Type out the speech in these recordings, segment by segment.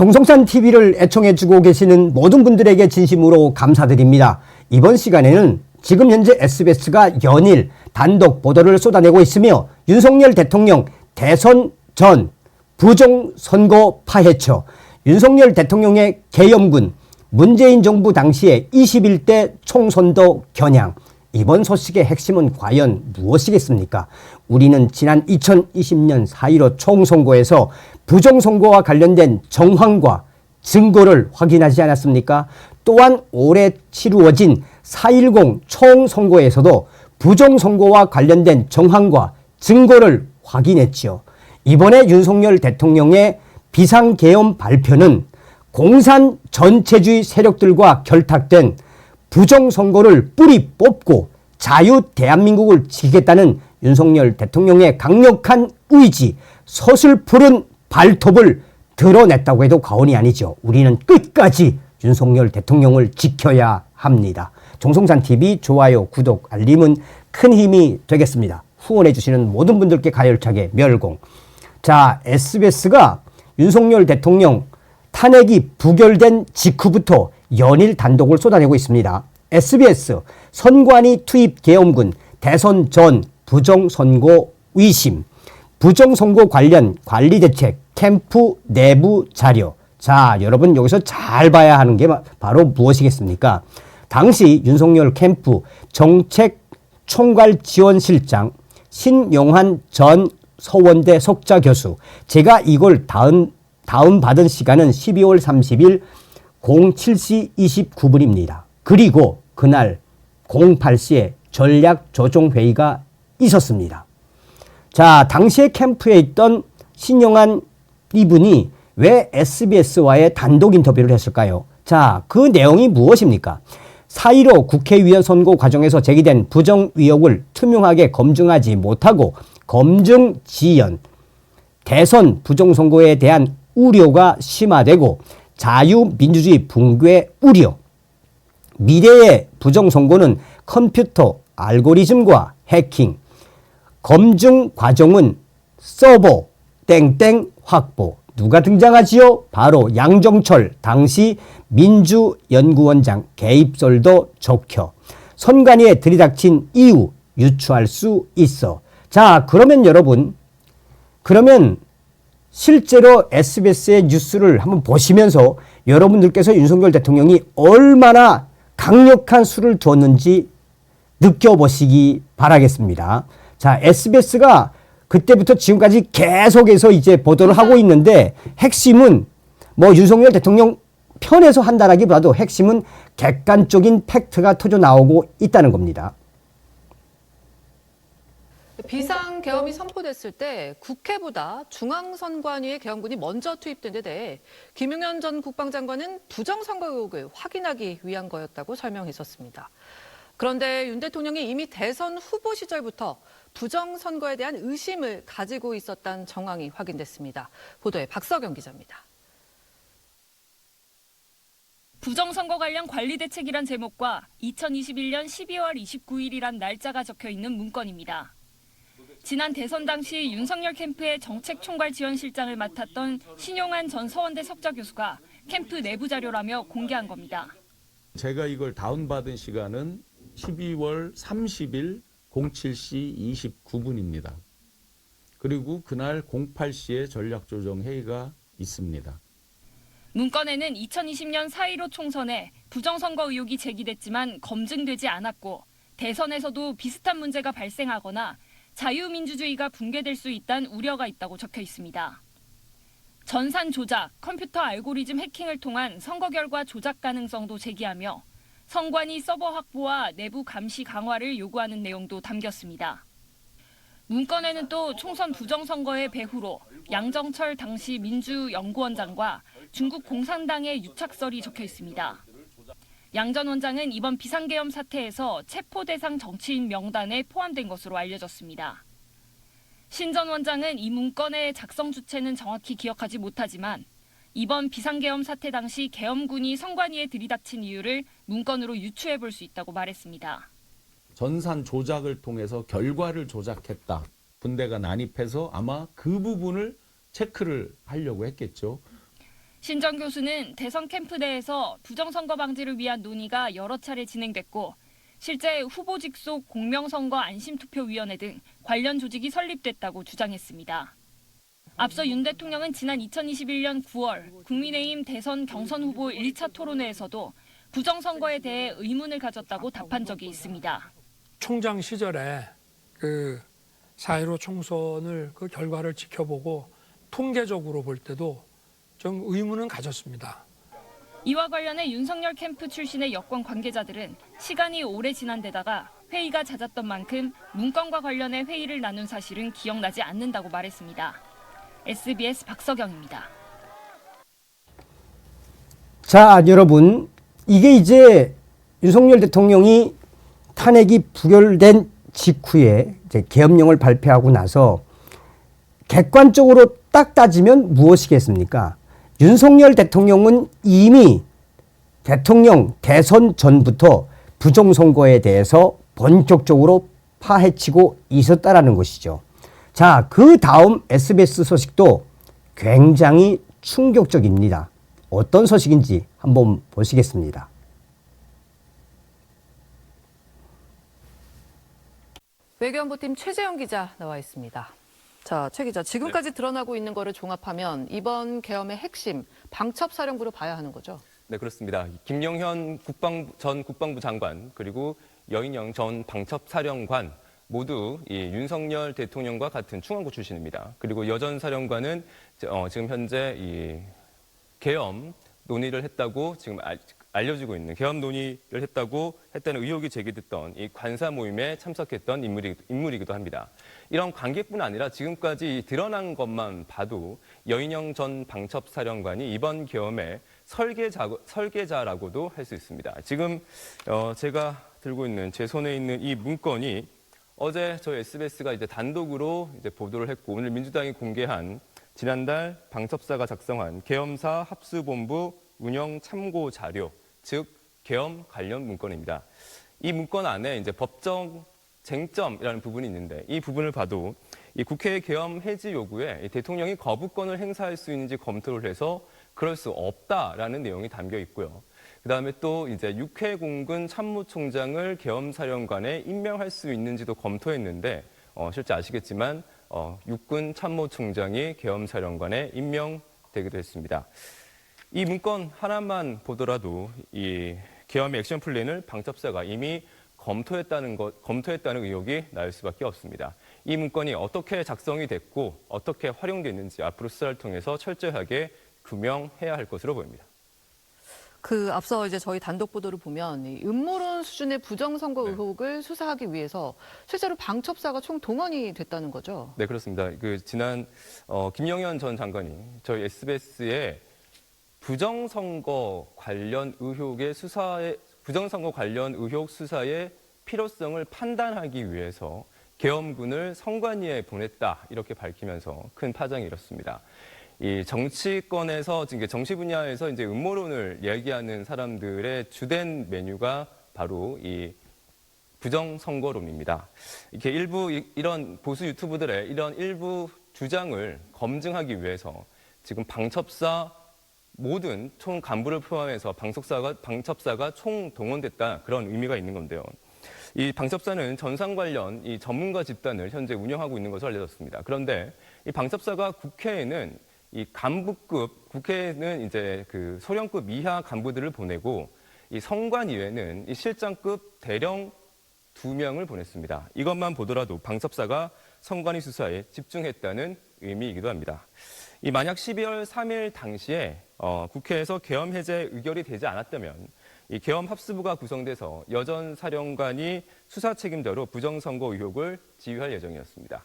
정성산 TV를 애청해주고 계시는 모든 분들에게 진심으로 감사드립니다. 이번 시간에는 지금 현재 SBS가 연일 단독 보도를 쏟아내고 있으며 윤석열 대통령 대선 전 부정선거 파헤쳐 윤석열 대통령의 계엄군 문재인 정부 당시의 21대 총선도 겨냥 이번 소식의 핵심은 과연 무엇이겠습니까? 우리는 지난 2020년 4.15 총선거에서 부정선거와 관련된 정황과 증거를 확인하지 않았습니까? 또한 올해 치루어진 4.10 총선거에서도 부정선거와 관련된 정황과 증거를 확인했지요. 이번에 윤석열 대통령의 비상계엄 발표는 공산 전체주의 세력들과 결탁된 부정선거를 뿌리 뽑고 자유 대한민국을 지키겠다는 윤석열 대통령의 강력한 의지, 서슬푸른 발톱을 드러냈다고 해도 과언이 아니죠. 우리는 끝까지 윤석열 대통령을 지켜야 합니다. 정성산TV 좋아요, 구독, 알림은 큰 힘이 되겠습니다. 후원해 주시는 모든 분들께 가열차게 멸공. 자, SBS가 윤석열 대통령 탄핵이 부결된 직후부터 연일 단독을 쏟아내고 있습니다. SBS 선관위 투입 계엄군 대선 전 부정선거 의심 부정선거 관련 관리대책 캠프 내부 자료. 자, 여러분 여기서 잘 봐야 하는 게 바로 무엇이겠습니까? 당시 윤석열 캠프 정책총괄지원실장 신용환 전 서원대 석좌 교수, 제가 이걸 다운받은 시간은 12월 30일 07시 29분입니다. 그리고 그날 08시에 전략조정회의가 있었습니다. 자, 당시에 캠프에 있던 신용환 이분이 왜 SBS와의 단독 인터뷰를 했을까요? 자, 그 내용이 무엇입니까? 4.15 국회의원 선거 과정에서 제기된 부정 의혹을 투명하게 검증하지 못하고 검증 지연, 대선 부정선거에 대한 우려가 심화되고 자유민주주의 붕괴 우려, 미래의 부정선거는 컴퓨터 알고리즘과 해킹, 검증 과정은 서버 땡땡 확보. 누가 등장하지요? 바로 양정철 당시 민주연구원장 개입설도 적혀 선관위에 들이닥친 이유 유추할 수 있어. 자, 그러면 여러분, 실제로 SBS의 뉴스를 한번 보시면서 여러분들께서 윤석열 대통령이 얼마나 강력한 수를 두었는지 느껴보시기 바라겠습니다. 자, SBS가 그때부터 지금까지 계속해서 이제 보도를 하고 있는데 핵심은 뭐 윤석열 대통령 편에서 한다라기보다도 핵심은 객관적인 팩트가 터져 나오고 있다는 겁니다. 비상계엄이 선포됐을 때 국회보다 중앙선관위의 계엄군이 먼저 투입된 데 대해 김용현 전 국방장관은 부정선거 의혹을 확인하기 위한 거였다고 설명했었습니다. 그런데 윤 대통령이 이미 대선 후보 시절부터 부정선거에 대한 의심을 가지고 있었다는 정황이 확인됐습니다. 보도에 박서경 기자입니다. 부정선거 관련 관리대책이란 제목과 2021년 12월 29일이란 날짜가 적혀있는 문건입니다. 지난 대선 당시 윤석열 캠프의 정책총괄지원실장을 맡았던 신용환 전 서원대 석좌 교수가 캠프 내부 자료라며 공개한 겁니다. 제가 이걸 다운받은 시간은 12월 30일 07시 29분입니다. 그리고 그날 08시에 전략조정회의가 있습니다. 문건에는 2020년 4.15 총선에 부정선거 의혹이 제기됐지만 검증되지 않았고 대선에서도 비슷한 문제가 발생하거나 자유민주주의가 붕괴될 수 있다는 우려가 있다고 적혀 있습니다. 전산 조작, 컴퓨터 알고리즘 해킹을 통한 선거 결과 조작 가능성도 제기하며 선관위 서버 확보와 내부 감시 강화를 요구하는 내용도 담겼습니다. 문건에는 또 총선 부정선거의 배후로 양정철 당시 민주연구원장과 중국 공산당의 유착설이 적혀 있습니다. 양 전 원장은 이번 비상계엄 사태에서 체포 대상 정치인 명단에 포함된 것으로 알려졌습니다. 신 전 원장은 이 문건의 작성 주체는 정확히 기억하지 못하지만 이번 비상계엄 사태 당시 계엄군이 선관위에 들이닥친 이유를 문건으로 유추해 볼 수 있다고 말했습니다. 전산 조작을 통해서 결과를 조작했다. 군대가 난입해서 아마 그 부분을 체크를 하려고 했겠죠. 신정 교수는 대선 캠프 내에서 부정선거 방지를 위한 논의가 여러 차례 진행됐고 실제 후보 직속 공명선거 안심투표위원회 등 관련 조직이 설립됐다고 주장했습니다. 앞서 윤 대통령은 지난 2021년 9월 국민의힘 대선 경선 후보 1차 토론회에서도 부정선거에 대해 의문을 가졌다고 답한 적이 있습니다. 총장 시절에 그 4.15 총선을 그 결과를 지켜보고 통계적으로 볼 때도 좀 의문은 가졌습니다. 이와 관련해 윤석열 캠프 출신의 여권 관계자들은 시간이 오래 지난 데다가 회의가 잦았던 만큼 문건과 관련해 회의를 나눈 사실은 기억나지 않는다고 말했습니다. SBS 박서경입니다. 자, 여러분, 이게 이제 윤석열 대통령이 탄핵이 부결된 직후에 이제 계엄령을 발표하고 나서 객관적으로 딱 따지면 무엇이겠습니까? 윤석열 대통령은 이미 대통령 대선 전부터 부정선거에 대해서 본격적으로 파헤치고 있었다라는 것이죠. 자, 그 다음 SBS 소식도 굉장히 충격적입니다. 어떤 소식인지 한번 보시겠습니다. 외교안보팀 최재영 기자 나와 있습니다. 자, 최 기자, 지금까지 드러나고 있는 거를 종합하면 이번 계엄의 핵심, 방첩사령부로 봐야 하는 거죠? 네, 그렇습니다. 김영현 전 국방부 장관 그리고 여인영 전 방첩사령관 모두 이 윤석열 대통령과 같은 충안고 출신입니다. 그리고 여 전 사령관은 지금 현재 이 계엄 논의를 했다고 지금 알려지고 있는 계엄 논의를 했다는 의혹이 제기됐던 이 관사 모임에 참석했던 인물이기도 합니다. 이런 관계뿐 아니라 지금까지 드러난 것만 봐도 여인영 전 방첩사령관이 이번 계엄의 설계자라고도 할 수 있습니다. 지금 제가 들고 있는 제 손에 있는 이 문건이 어제 저희 SBS가 이제 단독으로 이제 보도를 했고 오늘 민주당이 공개한 지난달 방첩사가 작성한 계엄사 합수본부 운영 참고 자료, 즉 계엄 관련 문건입니다. 이 문건 안에 이제 법정 쟁점이라는 부분이 있는데 이 부분을 봐도 이 국회의 계엄 해지 요구에 대통령이 거부권을 행사할 수 있는지 검토를 해서 그럴 수 없다라는 내용이 담겨 있고요. 그다음에 또 이제 육해공군 참모총장을 계엄사령관에 임명할 수 있는지도 검토했는데 실제 아시겠지만 육군 참모총장이 계엄사령관에 임명되기도 했습니다. 이 문건 하나만 보더라도 이 계엄의 액션 플랜을 방첩사가 이미 검토했다는 의혹이 나올 수밖에 없습니다. 이 문건이 어떻게 작성이 됐고 어떻게 활용됐는지 앞으로 수사를 통해서 철저하게 규명해야 할 것으로 보입니다. 앞서 이제 저희 단독 보도를 보면 이 음모론 수준의 부정선거 의혹을 수사하기 위해서 실제로 방첩사가 총 동원이 됐다는 거죠. 네, 그렇습니다. 지난 김영현 전 장관이 저희 SBS에 부정선거 관련 의혹 수사의 필요성을 판단하기 위해서 계엄군을 선관위에 보냈다 이렇게 밝히면서 큰 파장이 일었습니다. 이 정치권에서 정치 분야에서 이제 음모론을 얘기하는 사람들의 주된 메뉴가 바로 이 부정선거론입니다. 이렇게 이런 보수 유튜브들의 이런 일부 주장을 검증하기 위해서 지금 방첩사 모든 총 간부를 포함해서 방첩사가 총 동원됐다 그런 의미가 있는 건데요. 이 방첩사는 전산 관련 이 전문가 집단을 현재 운영하고 있는 것으로 알려졌습니다. 그런데 이 방첩사가 국회에는 이 국회에는 이제 그 소령급 이하 간부들을 보내고 이 선관위에는 이 실장급 대령 2명을 보냈습니다. 이것만 보더라도 방첩사가 선관위 수사에 집중했다는 의미이기도 합니다. 이 만약 12월 3일 당시에 국회에서 계엄 해제 의결이 되지 않았다면 이 계엄 합수부가 구성돼서 여 전 사령관이 수사 책임자로 부정선거 의혹을 지휘할 예정이었습니다.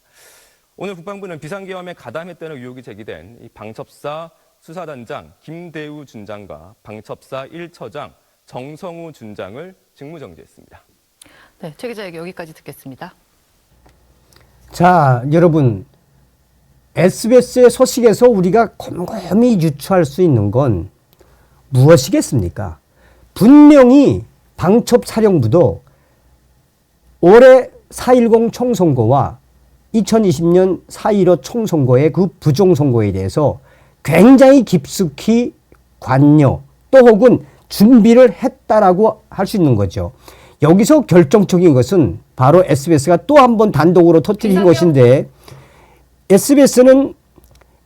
오늘 국방부는 비상계엄에 가담했다는 의혹이 제기된 이 방첩사 수사단장 김대우 준장과 방첩사 1처장 정성우 준장을 직무정지했습니다. 네, 최 기자 얘기 여기까지 듣겠습니다. 자, 여러분, SBS의 소식에서 우리가 곰곰이 유추할 수 있는 건 무엇이겠습니까? 분명히 방첩사령부도 올해 4.10 총선거와 2020년 4.15 총선거의 그 부정선거에 대해서 굉장히 깊숙이 관여 또 혹은 준비를 했다라고 할 수 있는 거죠. 여기서 결정적인 것은 바로 SBS가 또 한 번 단독으로 터뜨린 것인데 SBS는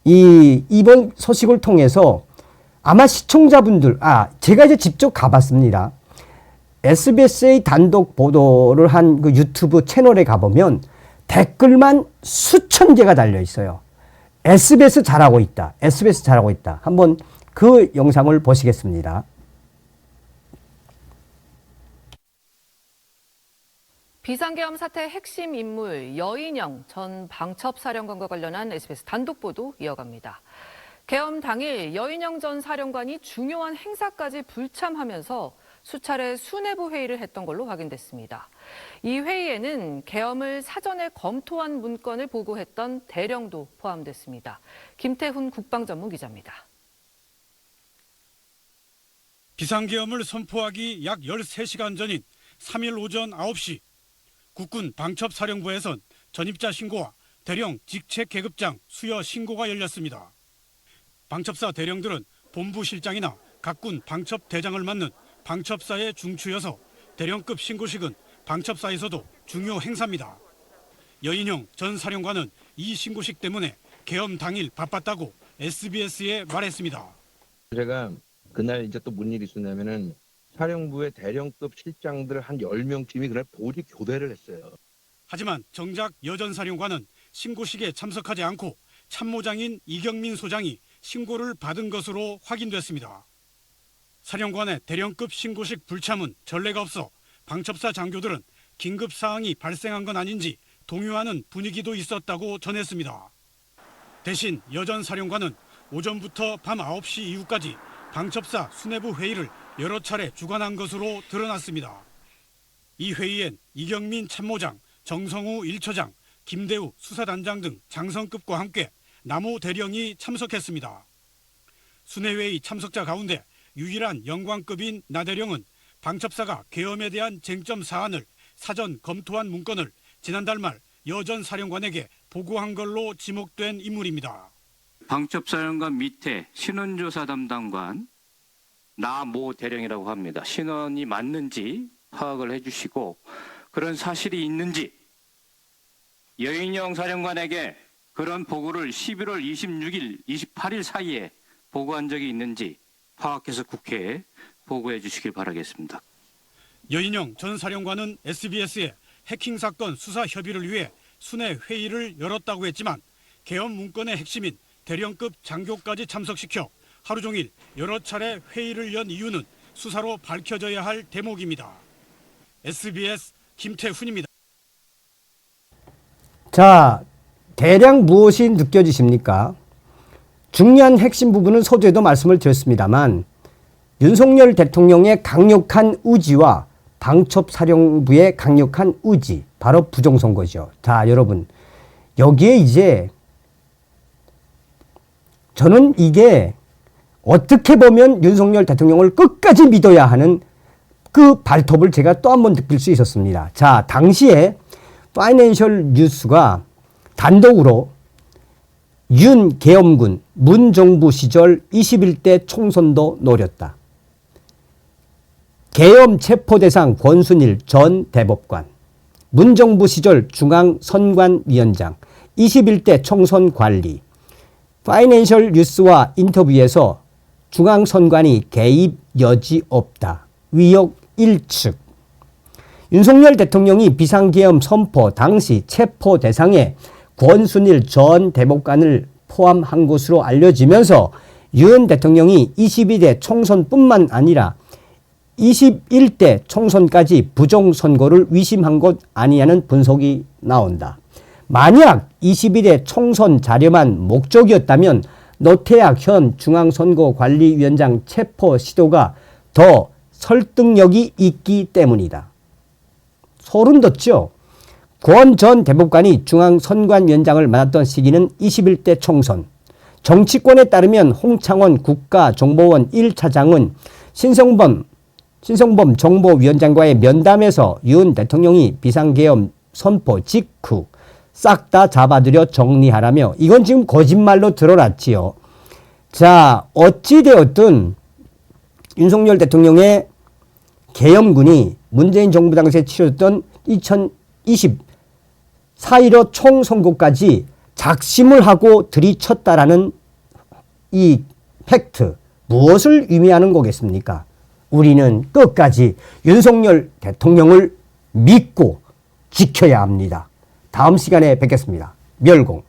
이번 소식을 통해서 아마 시청자분들, 제가 이제 직접 가봤습니다. SBS의 단독 보도를 한 그 유튜브 채널에 가보면 댓글만 수천 개가 달려 있어요. SBS 잘하고 있다. SBS 잘하고 있다. 한번 그 영상을 보시겠습니다. 비상계엄 사태 핵심 인물 여인영 전 방첩사령관과 관련한 SBS 단독 보도 이어갑니다. 계엄 당일 여인영 전 사령관이 중요한 행사까지 불참하면서 수차례 수뇌부 회의를 했던 걸로 확인됐습니다. 이 회의에는 계엄을 사전에 검토한 문건을 보고했던 대령도 포함됐습니다. 김태훈 국방전문기자입니다. 비상계엄을 선포하기 약 13시간 전인 3일 오전 9시 국군 방첩사령부에선 전입자 신고와 대령 직책계급장 수여 신고가 열렸습니다. 방첩사 대령들은 본부실장이나 각군 방첩대장을 맡는 방첩사의 중추여서 대령급 신고식은 방첩사에서도 중요 행사입니다. 여인영 전 사령관은 이 신고식 때문에 계엄 당일 바빴다고 SBS에 말했습니다. 제가 그날 이제 또 뭔 일이 있었냐면은 사령부의 대령급 실장들 한 10명 팀이 그날 보직 교대를 했어요. 하지만 정작 여 전 사령관은 신고식에 참석하지 않고 참모장인 이경민 소장이 신고를 받은 것으로 확인됐습니다. 사령관의 대령급 신고식 불참은 전례가 없어 방첩사 장교들은 긴급 사항이 발생한 건 아닌지 동요하는 분위기도 있었다고 전했습니다. 대신 여 전 사령관은 오전부터 밤 9시 이후까지 방첩사 수뇌부 회의를 여러 차례 주관한 것으로 드러났습니다. 이 회의엔 이경민 참모장, 정성우 1처장, 김대우 수사단장 등 장성급과 함께 남호 대령이 참석했습니다. 수뇌회의 참석자 가운데 유일한 영관급인 나 대령은 방첩사가 계엄에 대한 쟁점 사안을 사전 검토한 문건을 지난달 말 여 전 사령관에게 보고한 걸로 지목된 인물입니다. 방첩사령관 밑에 신원조사 담당관 나모 대령이라고 합니다. 신원이 맞는지 파악을 해주시고 그런 사실이 있는지 여인영 사령관에게 그런 보고를 11월 26일, 28일 사이에 보고한 적이 있는지 파악해서 국회에 보고해 주시길 바라겠습니다. 여인영 전 사령관은 SBS에 해킹 사건 수사 협의를 위해 순회 회의를 열었다고 했지만 계엄 문건의 핵심인 대령급 장교까지 참석시켜 하루 종일 여러 차례 회의를 연 이유는 수사로 밝혀져야 할 대목입니다. SBS 김태훈입니다. 자, 대략 무엇이 느껴지십니까? 중요한 핵심 부분은 서두에도 말씀을 드렸습니다만 윤석열 대통령의 강력한 의지와 방첩사령부의 강력한 의지, 바로 부정선거죠. 자, 여러분, 여기에 이제 저는 이게 어떻게 보면 윤석열 대통령을 끝까지 믿어야 하는 그 발톱을 제가 또 한 번 느낄 수 있었습니다. 자, 당시에 파이낸셜 뉴스가 단독으로 윤 계엄군 문정부 시절 21대 총선도 노렸다. 계엄 체포대상 권순일 전 대법관, 문정부 시절 중앙선관위원장, 21대 총선 관리, 파이낸셜 뉴스와 인터뷰에서 중앙선관위 개입 여지 없다. 위협 1측. 윤석열 대통령이 비상계엄 선포 당시 체포 대상에 권순일 전 대법관을 포함한 것으로 알려지면서 윤 대통령이 22대 총선뿐만 아니라 21대 총선까지 부정선거를 위심한 것 아니냐는 분석이 나온다. 만약 22대 총선 자렴한 목적이었다면 노태악 현 중앙선거관리위원장 체포 시도가 더 설득력이 있기 때문이다. 소름 돋죠? 권 전 대법관이 중앙선관위원장을 맡았던 시기는 21대 총선. 정치권에 따르면 홍창원 국가정보원 1차장은 신성범 정보위원장과의 면담에서 윤 대통령이 비상계엄 선포 직후 싹 다 잡아들여 정리하라며 이건 지금 거짓말로 드러났지요. 자, 어찌되었든 윤석열 대통령의 계엄군이 문재인 정부 당시에 치렀던 2020 4.15 총선거까지 작심을 하고 들이쳤다라는 이 팩트, 무엇을 의미하는 거겠습니까? 우리는 끝까지 윤석열 대통령을 믿고 지켜야 합니다. 다음 시간에 뵙겠습니다. 멸공.